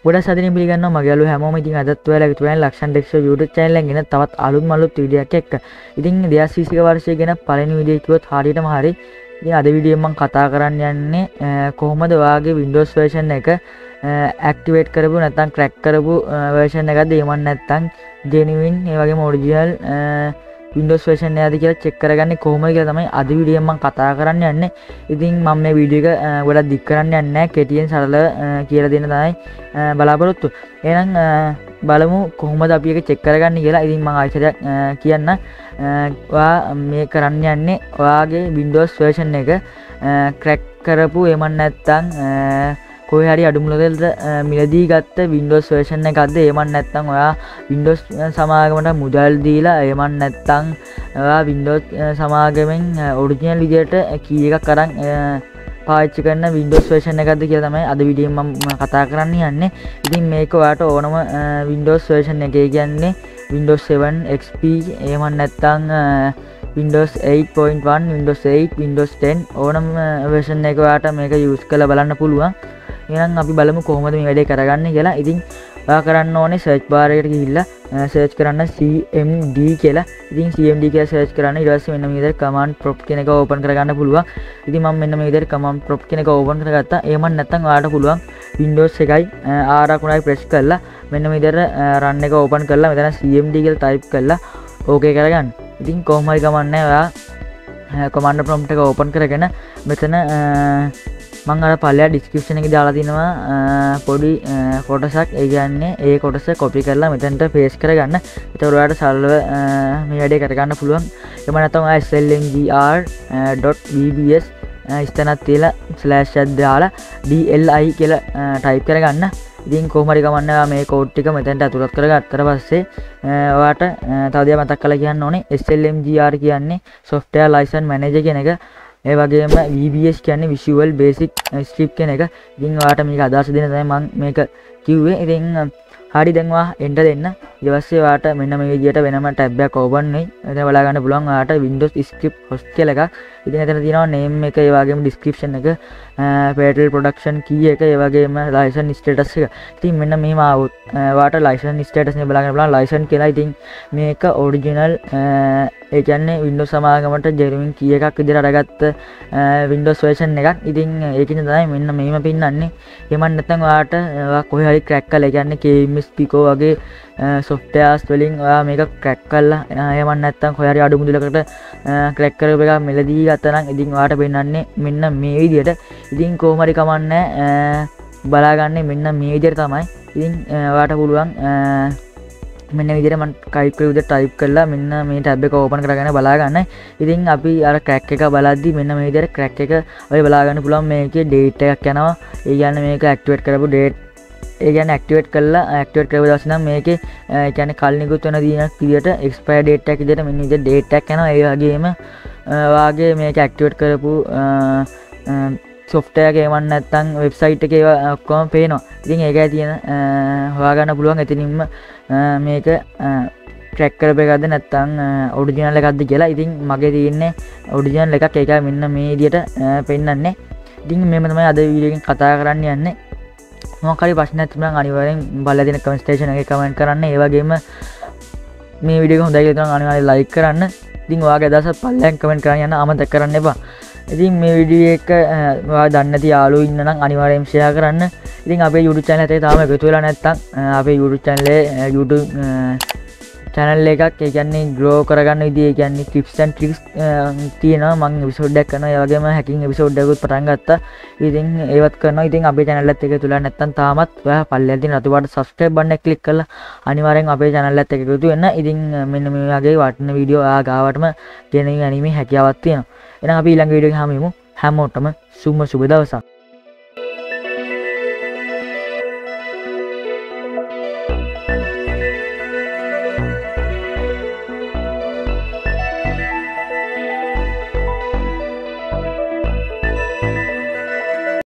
ගොඩක් සතුටින් පිළිගන්නවා මගේ යාළුවෝ හැමෝම. ඉතින් අදත් ඔයාලා එකතු වෙන ලක්ෂණ ඩෙක්ෂෝ YouTube channel එකෙන් ගෙන තවත් අලුත් වීඩියෝ එකක් එක්ක. ඉතින් 2020 වර්ෂයේ ගෙන පළවෙනි වීඩියෝ කිව්වොත් හරියටම හරි. ඉතින් අද වීඩියෝ එකෙන් මම කතා කරන්න යන්නේ කොහොමද ඔයාගේ Windows version එක activate කරපු නැත්නම් crack කරපු version එකක්ද එහෙම නැත්නම් genuine ඒ වගේම original Windows version එකද කියලා check කරගන්නේ කොහොමද කියලා තමයි අද වීඩියෝ එකෙන් මම කතා කරන්න යන්නේ. ඉතින් මම මේ වීඩියෝ එක ගොඩක් දික් කරන්න යන්නේ නැහැ. කෙටියෙන් සරලව කියලා දෙන්න තමයි බලාපොරොත්තු. එහෙනම් බලමු කොහොමද අපි ඒක check කරගන්නේ කියලා. ඉතින් මම ආයෙත් කියන්න ඔයා මේ කරන්න යන්නේ ඔයාගේ Windows version එක crack කරපු එහෙම නැත්නම් කොහේ හරි අඩුමුලකට මිලදී ගත්ත Windows version එකක්ද එහෙම නැත්නම් ඔයා Windows සමාගමට මුදල් දීලා එහෙම නැත්නම් ඔයා Windows සමාගමෙන් ඔරිජිනල් විදියට කී එකක් අරන් පාවිච්චි කරන Windows version එකක්ද කියලා තමයි අද වීඩියෝ එකෙන් මම කතා කරන්න යන්නේ. ඉතින් මේක ඔයාට ඕනම Windows version එක කියන්නේ Windows 7 XP එහෙම නැත්නම් Windows 8.1 Windows 8 Windows 10 ඕනම version එක ඔයාට මේක use කරලා බලන්න පුළුවන්. එහෙනම් අපි බලමු කොහොමද මේ වැඩේ කරගන්නේ කියලා. ඉතින් ඔයා කරන්න ඕනේ search bar එකට ගිහිල්ලා search කරන්න cmd කියලා. ඉතින් cmd කියලා search කරන්න ඊට පස්සේ මෙන්න මේ විදිහට command prompt කියන එක open කරගන්න පුළුවන්. ඉතින් මම මෙන්න මේ විදිහට command prompt කියන එක open කරගත්තා. එහෙම නැත්නම් ඔයාලට පුළුවන් Windows එකයි R9යි press කරලා මෙන්න මේ විදිහට run එක open කරලා මෙතන cmd කියලා type කරලා okay කරගන්න. ඉතින් කොහොම හරි ගමන්නේ ඔයා command prompt එක open කරගෙන මෙතන මම අර පල්ලෙහා description එකේ දාලා තිනවා පොඩි කොටසක්. ඒ කියන්නේ ඒ කොටස copy කරලා මෙතනට paste කරගන්න. ඒතකොට ඔයාලට සරලව මේ වැඩේ කරගන්න පුළුවන්. එහෙම නැත්නම් ඔයා slng.bbs ඉස්තනක් තියලා slash එකක් දාලා dli කියලා type කරගන්න. ඉතින් කොහොම හරි ගමන්නේ ඔයා මේ කෝඩ් ටික මෙතනට අතුලත් කරගත්තට පස්සේ ඔයාට තව දෙයක් මතක් කරලා කියන්න ඕනේ. slmgr කියන්නේ software license manager කියන එක. ඒ වගේම VBS කියන්නේ Visual Basic Script කියන එක. ඉතින් ඔයාට මේක අදහස් දෙන්න තමයි මම මේක කිව්වේ. ඉතින් හරි දැන් ඔයා enter දෙන්න. ඊට පස්සේ ඔයාට මෙන්න මේ විදිහට වෙනම tab එකක් open වෙයි. එතන බලා ගන්න පුළුවන් ඔයාට Windows Script host කියලා එකක්. ඉතින් එතන තියෙනවා name එක, ඒ වගේම description එක, parental protection key එක, ඒ වගේම license status එක. ඉතින් මෙන්න මෙහෙම ආවොත් ඔයාට license status එක බලා ගන්න පුළුවන් license කියලා. ඉතින් මේක original ඒ කියන්නේ Windows සමාගමට genuine key එකක් විදිහට අරගත්ත Windows version එකක්. ඉතින් ඒකින් තමයි මෙන්න මෙහෙම පින්නන්නේ. එහෙම නැත්නම් ඔයාට කොහේ හරි crack කරලා ඒ කියන්නේ KMS Pico වගේ softwares වලින් ඔයා මේක crack කරලා එහෙම නැත්නම් කොහේ හරි අඩු මුදලකට crack කරපු එක මෙලදී ගත්තා නම් ඉතින් ඔයාට පෙන්නන්නේ මෙන්න මේ විදිහට. ඉතින් කොහොම හරි කමන්නේ බලාගන්නේ මෙන්න මේ විදිහට තමයි. ඉතින් ඔයාට පුළුවන් මෙන්න විදිහට මම type කරලා මෙන්න මේ tab එක open කරගෙන බලා ගන්න. ඉතින් අපි අර crack එක බලද්දි මෙන්න මේ විදිහට crack එක ඔය බලා ගන්න පුළුවන්. මේකේ date එකක් යනවා. ඒ කියන්නේ මේක activate කරපු date ඒ කියන්නේ activate කරපු දවස් නම් මේකේ ඒ කියන්නේ කලිනුත් වෙන දිනක් විදිහට expire date එකක් විදිහට මෙන්න විදිහට date එකක් යනවා. ඒ වගේම වාගේ මේක activate කරපු software එක එවන්න නැත්නම් website එකේ ඒවා ඔක්කොම පේනවා. ඉතින් ඒකයි තියෙන හොයාගන්න පුළුවන් එතනින්ම මේක track කරපු එකක්ද නැත්නම් original එකක්ද කියලා. ඉතින් මගේ තියෙන්නේ original එකක්. ඒකයි මෙන්න මේ විදිහට පෙන්නන්නේ. ඉතින් මේව තමයි අද වීඩියෝ එකෙන් කතා කරන්න යන්නේ. මොකක් හරි ප්‍රශ්නයක් තිබුණා නම් අනිවාර්යෙන් බලලා දෙන comment section එකේ comment කරන්න. ඒ වගේම මේ වීඩියෝ එක හොඳයි කියලා හිතනවා අනිවාර්යෙන් like කරන්න. ඉතින් ඔයාගේ අදහස් පල්ලෙන් comment කරන්න යන්න අමතක කරන්න එපා. ඉතින් මේ වීඩියෝ එක ඔයා දන්නේ නැති යාළුවෝ ඉන්න නම් අනිවාර්යෙන් share කරන්න. ඉතින් අපේ YouTube channel එකේ තාම එකතු වෙලා නැත්නම් අපේ YouTube channel එකක් ඒ කියන්නේ grow කරගන්න විදිහ ඒ කියන්නේ tips and tricks තියෙනවා. මම episode එකක් කරනවා. ඒ වගේම hacking episode එකකුත් පටන් ගත්තා. ඉතින් ඒවත් කරනවා. ඉතින් අපේ channel එකත් එකතු වෙලා නැත්නම් තාමත් ඔයා පල්ලෙහා තියෙන රතු පාට subscribe button එක click කරලා අනිවාර්යෙන් අපේ channel එකත් එකතු වෙන්න. ඉතින් මෙන්න මේ වගේ වටින වීඩියෝ ආ ගාවටම ගෙනියන්න හැකියාවක් තියෙනවා. එහෙනම් අපි ඊළඟ වීඩියෝ එකේ හමු. හැමෝටම සුබ දවසක්.